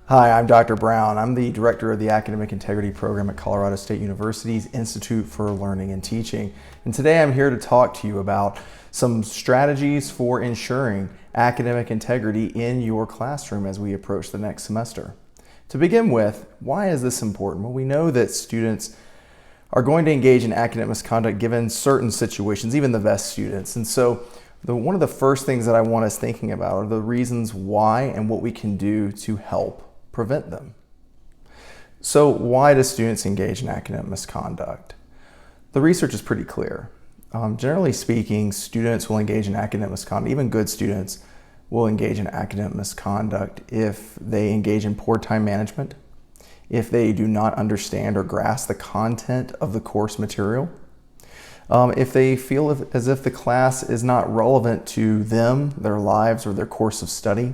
Hi, I'm Dr. Brown. I'm the director of the Academic Integrity Program at Colorado State University's Institute for Learning and Teaching. And today I'm here to talk to you about some strategies for ensuring academic integrity in your classroom as we approach the next semester. To begin with, why is this important? Well, we know that students are going to engage in academic misconduct given certain situations, even the best students. And so one of the first things that I want us thinking about are the reasons why and what we can do to help prevent them. So why do students engage in academic misconduct? The research is pretty clear. Generally speaking, students will engage in academic misconduct, even good students will engage in academic misconduct if they engage in poor time management, if they do not understand or grasp the content of the course material, if they feel as if the class is not relevant to them, their lives, or their course of study,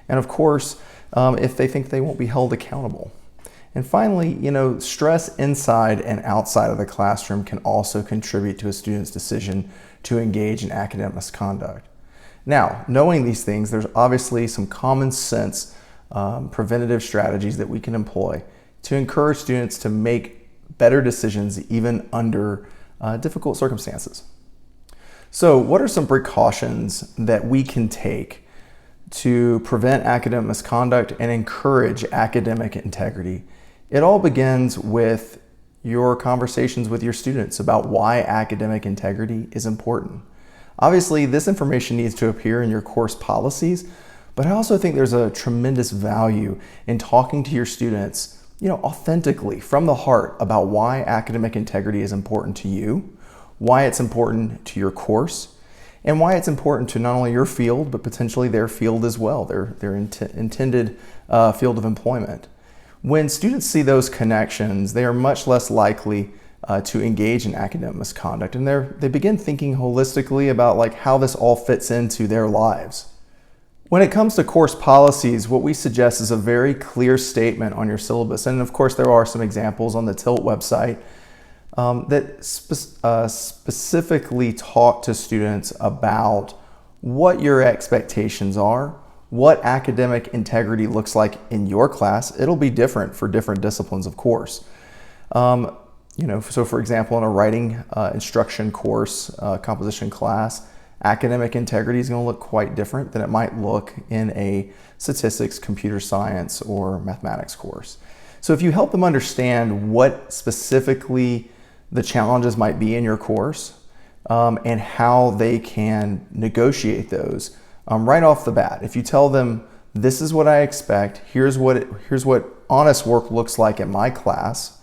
and of course, if they think they won't be held accountable. And finally, stress inside and outside of the classroom can also contribute to a student's decision to engage in academic misconduct. Now, knowing these things, there's obviously some common sense preventative strategies that we can employ to encourage students to make better decisions even under difficult circumstances. So, what are some precautions that we can take to prevent academic misconduct and encourage academic integrity? It all begins with your conversations with your students about why academic integrity is important. Obviously, this information needs to appear in your course policies, but I also think there's a tremendous value in talking to your students, authentically from the heart about why academic integrity is important to you, why it's important to your course, and why it's important to not only your field, but potentially their field as well, their intended field of employment. When students see those connections, they are much less likely to engage in academic misconduct, and they begin thinking holistically about how this all fits into their lives. When it comes to course policies, what we suggest is a very clear statement on your syllabus, and of course there are some examples on the TILT website that specifically talk to students about what your expectations are, what academic integrity looks like in your class. It'll be different for different disciplines, of course. So for example, in a writing instruction course, composition class, academic integrity is going to look quite different than it might look in a statistics, computer science, or mathematics course. So if you help them understand what specifically the challenges might be in your course and how they can negotiate those right off the bat. If you tell them, this is what I expect, here's what honest work looks like in my class,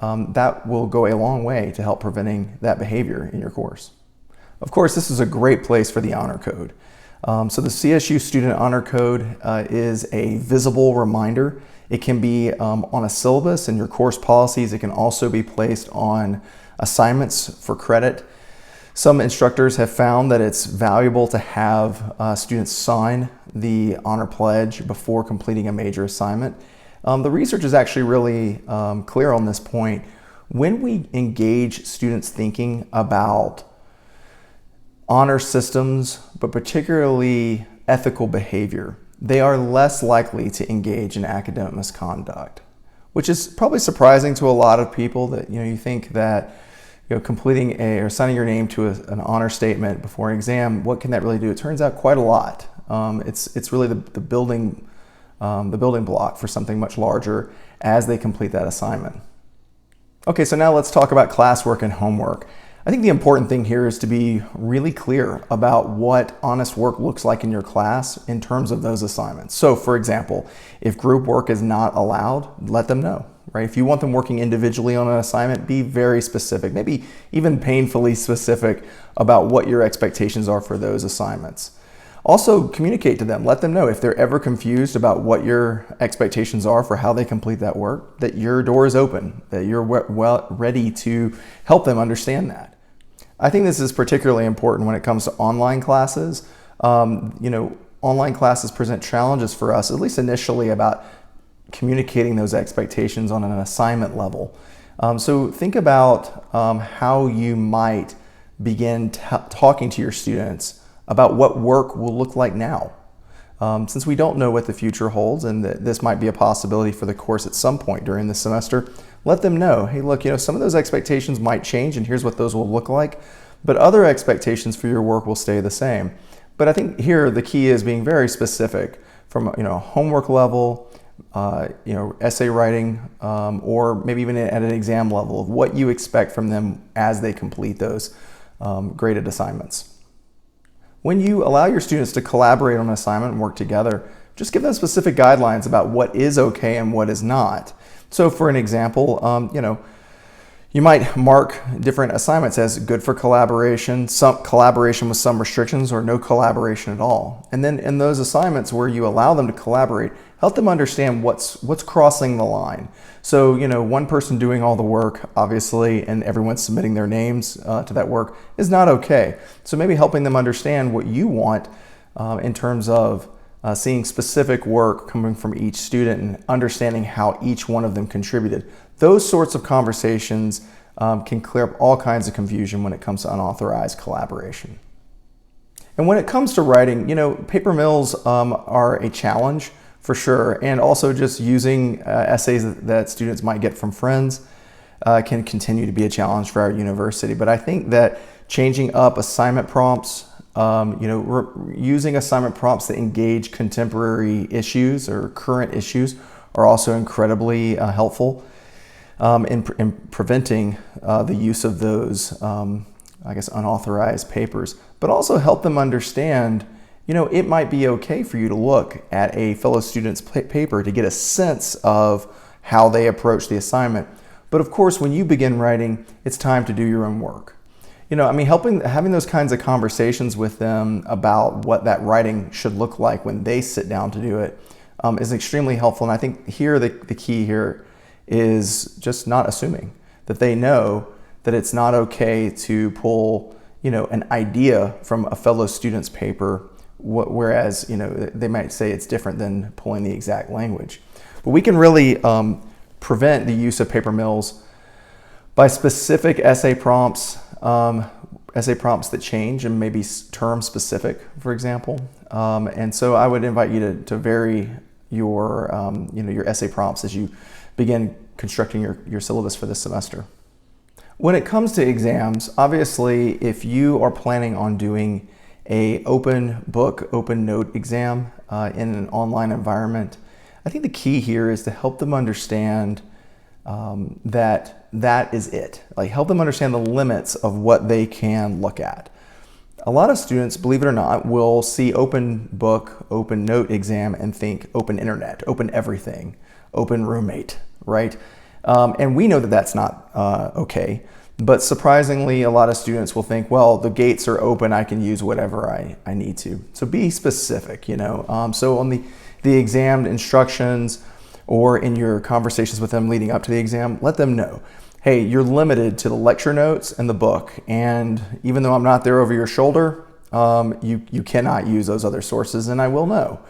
that will go a long way to help preventing that behavior in your course. Of course, this is a great place for the Honor Code. So the CSU Student Honor Code is a visible reminder. It can be on a syllabus in your course policies. It can also be placed on assignments for credit. Some instructors have found that it's valuable to have students sign the honor pledge before completing a major assignment. The research is actually really clear on this point. When we engage students thinking about honor systems, but particularly ethical behavior, they are less likely to engage in academic misconduct, which is probably surprising to a lot of people. That you think that completing or signing your name to an honor statement before an exam, what can that really do? It turns out quite a lot. It's really the building block for something much larger as they complete that assignment. Okay, so now let's talk about classwork and homework. I think the important thing here is to be really clear about what honest work looks like in your class in terms of those assignments. So for example, if group work is not allowed, let them know, right? If you want them working individually on an assignment, be very specific, maybe even painfully specific about what your expectations are for those assignments. Also communicate to them, let them know if they're ever confused about what your expectations are for how they complete that work, that your door is open, that you're well ready to help them understand that. I think this is particularly important when it comes to online classes. Online classes present challenges for us, at least initially, about communicating those expectations on an assignment level. So think about how you might begin talking to your students about what work will look like now. Since we don't know what the future holds and that this might be a possibility for the course at some point during the semester, let them know, hey, look, some of those expectations might change and here's what those will look like, but other expectations for your work will stay the same. But I think here the key is being very specific from homework level, essay writing, or maybe even at an exam level of what you expect from them as they complete those graded assignments. When you allow your students to collaborate on an assignment and work together, just give them specific guidelines about what is okay and what is not. So for an example, you might mark different assignments as good for collaboration, some collaboration with some restrictions, or no collaboration at all. And then in those assignments where you allow them to collaborate, help them understand what's crossing the line. So, one person doing all the work, obviously, and everyone submitting their names to that work is not okay. So maybe helping them understand what you want in terms of seeing specific work coming from each student and understanding how each one of them contributed. Those sorts of conversations can clear up all kinds of confusion when it comes to unauthorized collaboration. And when it comes to writing, paper mills are a challenge for sure, and also just using essays that students might get from friends can continue to be a challenge for our university. But I think that changing up assignment prompts, using assignment prompts that engage contemporary issues or current issues are also incredibly helpful in preventing the use of those, unauthorized papers, but also help them understand, it might be okay for you to look at a fellow student's paper to get a sense of how they approach the assignment. But of course, when you begin writing, it's time to do your own work. Having those kinds of conversations with them about what that writing should look like when they sit down to do it is extremely helpful. And I think here the key here is just not assuming that they know that it's not okay to pull, an idea from a fellow student's paper, whereas, they might say it's different than pulling the exact language. But we can really prevent the use of paper mills by specific essay prompts that change and maybe term specific, for example. And so I would invite you to vary your essay prompts as you begin constructing your syllabus for this semester. When it comes to exams, obviously, if you are planning on doing a open book, open note exam in an online environment, I think the key here is to help them understand that is it. Like, help them understand the limits of what they can look at. A lot of students, believe it or not, will see open book, open note exam and think open internet, open everything, open roommate, right? And we know that that's not okay. But surprisingly, a lot of students will think, well, the gates are open, I can use whatever I need to. So be specific, So on the exam instructions or in your conversations with them leading up to the exam, let them know, hey, you're limited to the lecture notes and the book. And even though I'm not there over your shoulder, you cannot use those other sources, and I will know.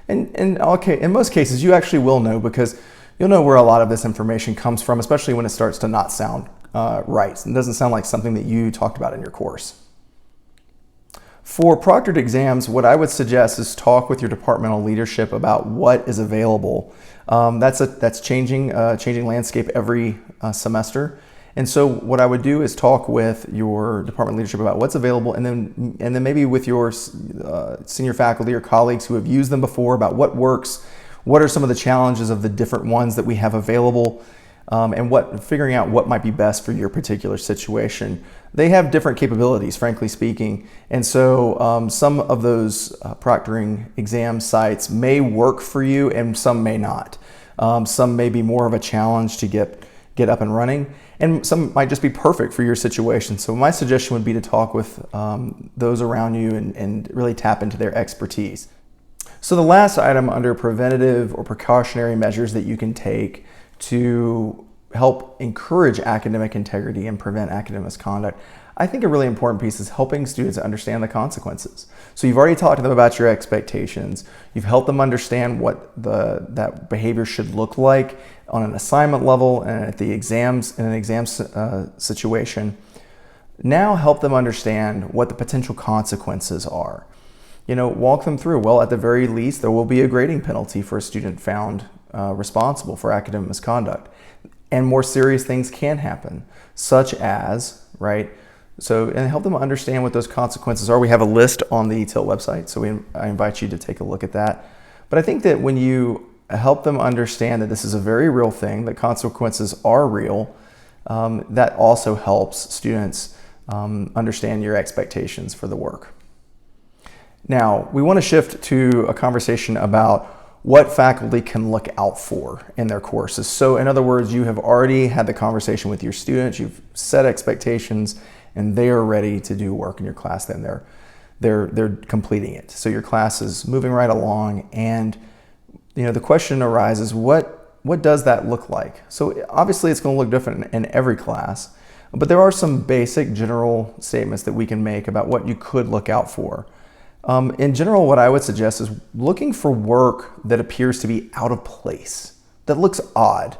And okay, in most cases, you actually will know, because you'll know where a lot of this information comes from, especially when it starts to not sound right. It doesn't sound like something that you talked about in your course. For proctored exams, what I would suggest is talk with your departmental leadership about what is available. That's changing landscape every semester. And so what I would do is talk with your department leadership about what's available, and then maybe with your senior faculty or colleagues who have used them before about what works, what are some of the challenges of the different ones that we have available, and figuring out what might be best for your particular situation. They have different capabilities, frankly speaking, and so some of those proctoring exam sites may work for you and some may not. Some may be more of a challenge to get up and running, and some might just be perfect for your situation. So my suggestion would be to talk with those around you and really tap into their expertise. So the last item under preventative or precautionary measures that you can take to help encourage academic integrity and prevent academic misconduct, I think a really important piece is helping students understand the consequences. So you've already talked to them about your expectations. You've helped them understand what that behavior should look like on an assignment level and at the exams, in an exam situation. Now help them understand what the potential consequences are. walk them through. Well, at the very least, there will be a grading penalty for a student found responsible for academic misconduct. And more serious things can happen, such as, right? So, and help them understand what those consequences are. We have a list on the TILT website, so I invite you to take a look at that. But I think that when you help them understand that this is a very real thing, that consequences are real, that also helps students understand your expectations for the work. Now, we want to shift to a conversation about what faculty can look out for in their courses. So in other words, you have already had the conversation with your students, you've set expectations, and they are ready to do work in your class, then they're completing it. So your class is moving right along, and the question arises, what does that look like? So obviously it's going to look different in every class, but there are some basic general statements that we can make about what you could look out for. In general, what I would suggest is looking for work that appears to be out of place, that looks odd,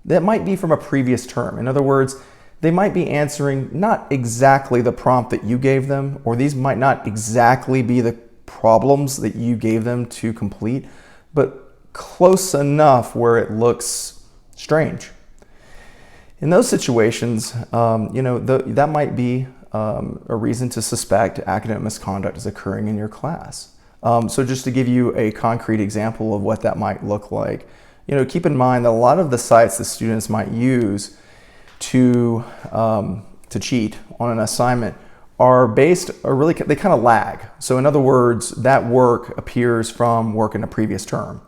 that might be from a previous term. In other words, they might be answering not exactly the prompt that you gave them, or these might not exactly be the problems that you gave them to complete, but close enough where it looks strange. In those situations, that might be a reason to suspect academic misconduct is occurring in your class. So just to give you a concrete example of what that might look like, keep in mind that a lot of the sites that students might use to cheat on an assignment they kind of lag. So in other words, that work appears from work in a previous term.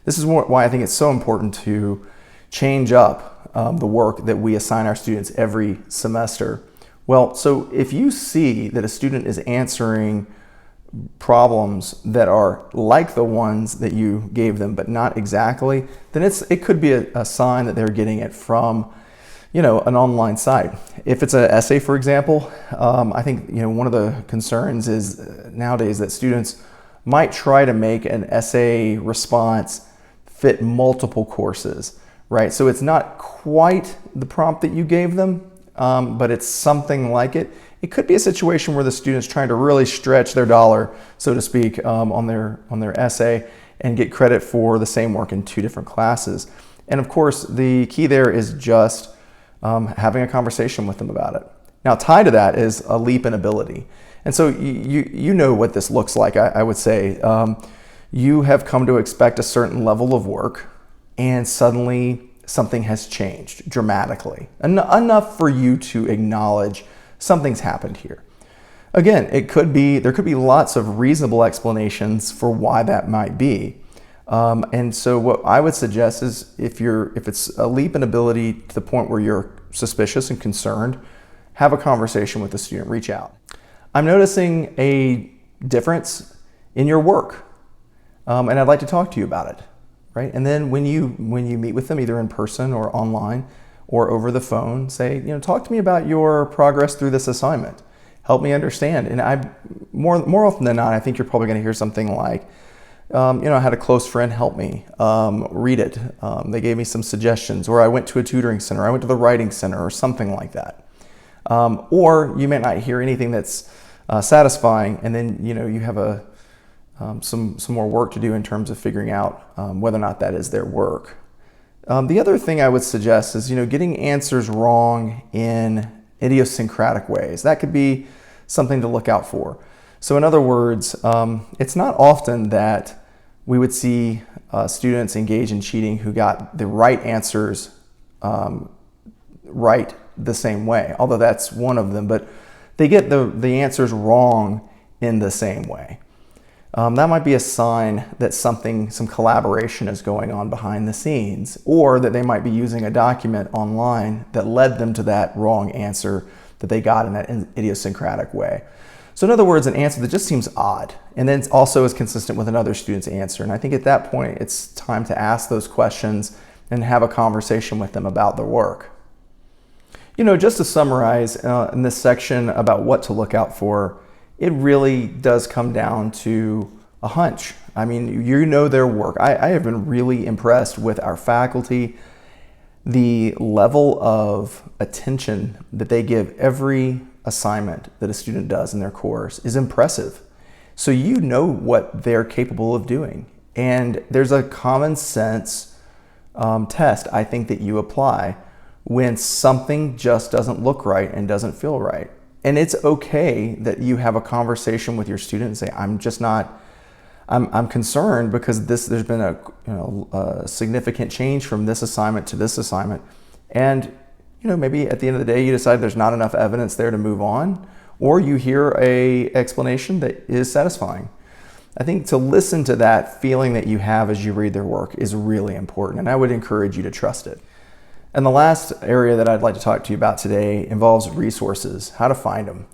This is why I think it's so important to change up the work that we assign our students every semester. Well, so if you see that a student is answering problems that are like the ones that you gave them, but not exactly, then it could be a sign that they're getting it from, an online site. If it's an essay, for example, I think, one of the concerns is nowadays that students might try to make an essay response fit multiple courses, right? So it's not quite the prompt that you gave them, but it's something like it. It could be a situation where the student's trying to really stretch their dollar, so to speak, on their essay and get credit for the same work in two different classes. And of course, the key there is just having a conversation with them about it. Now, tied to that is a leap in ability. And so you know what this looks like, I would say. You have come to expect a certain level of work, and suddenly something has changed dramatically, enough for you to acknowledge something's happened here. Again, there could be lots of reasonable explanations for why that might be. And so what I would suggest is if it's a leap in ability to the point where you're suspicious and concerned, have a conversation with the student, reach out. I'm noticing a difference in your work, and I'd like to talk to you about it. Right? And then when you meet with them, either in person or online or over the phone, say, talk to me about your progress through this assignment. Help me understand. And more often than not, I think you're probably going to hear something like, I had a close friend help me read it. They gave me some suggestions, or I went to a tutoring center, I went to the writing center, or something like that. Or you may not hear anything that's satisfying, and then you have some more work to do in terms of figuring out whether or not that is their work. The other thing I would suggest is getting answers wrong in idiosyncratic ways. That could be something to look out for. So in other words, it's not often that we would see students engage in cheating who got the right answers right the same way, although that's one of them, but they get the answers wrong in the same way. That might be a sign that some collaboration is going on behind the scenes, or that they might be using a document online that led them to that wrong answer that they got in that idiosyncratic way. So in other words, an answer that just seems odd, and then also is consistent with another student's answer. And I think at that point, it's time to ask those questions and have a conversation with them about their work. Just to summarize in this section about what to look out for, it really does come down to a hunch. I mean, their work. I have been really impressed with our faculty. The level of attention that they give every assignment that a student does in their course is impressive. So you know what they're capable of doing. And there's a common sense test I think that you apply when something just doesn't look right and doesn't feel right. And it's okay that you have a conversation with your student and say, I'm concerned because there's been a significant change from this assignment to this assignment. And maybe at the end of the day you decide there's not enough evidence there to move on, or you hear a explanation that is satisfying. I think to listen to that feeling that you have as you read their work is really important, and I would encourage you to trust it. And the last area that I'd like to talk to you about today involves resources, how to find them.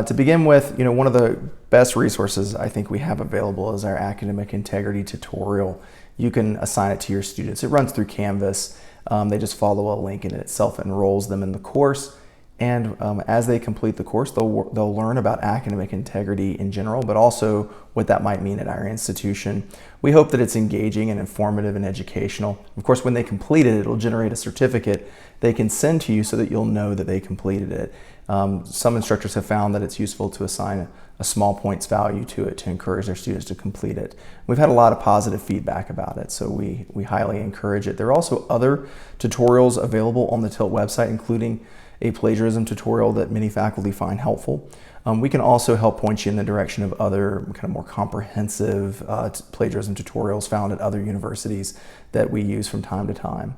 To begin with, one of the best resources I think we have available is our academic integrity tutorial. You can assign it to your students. It runs through Canvas. They just follow a link and it self-enrolls them in the course. And as they complete the course, they'll learn about academic integrity in general, but also what that might mean at our institution. We hope that it's engaging and informative and educational. Of course, when they complete it, it'll generate a certificate they can send to you so that you'll know that they completed it. Some instructors have found that it's useful to assign a small points value to it to encourage their students to complete it. We've had a lot of positive feedback about it, so we highly encourage it. There are also other tutorials available on the TILT website, including a plagiarism tutorial that many faculty find helpful. We can also help point you in the direction of other kind of more comprehensive plagiarism tutorials found at other universities that we use from time to time.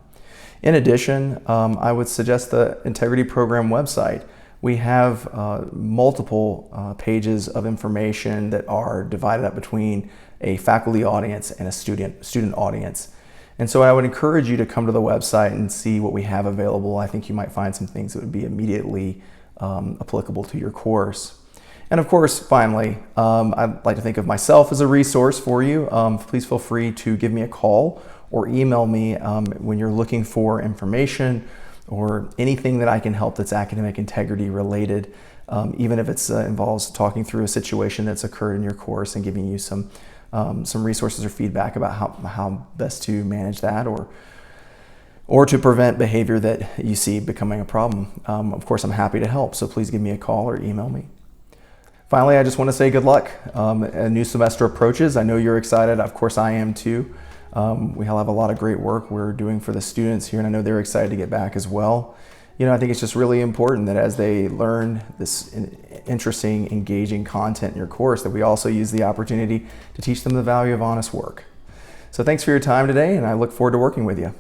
In addition, I would suggest the Integrity Program website. We have multiple pages of information that are divided up between a faculty audience and a student audience. And so I would encourage you to come to the website and see what we have available. I think you might find some things that would be immediately applicable to your course. And of course, finally, I'd like to think of myself as a resource for you. Please feel free to give me a call or email me when you're looking for information or anything that I can help that's academic integrity related, even if it involves talking through a situation that's occurred in your course and giving you some resources or feedback about how best to manage that or to prevent behavior that you see becoming a problem. Of course, I'm happy to help, so please give me a call or email me. Finally, I just want to say good luck. A new semester approaches. I know you're excited. Of course, I am too. We have a lot of great work we're doing for the students here, and I know they're excited to get back as well. I think it's just really important that as they learn this interesting, engaging content in your course, that we also use the opportunity to teach them the value of honest work. So thanks for your time today, and I look forward to working with you.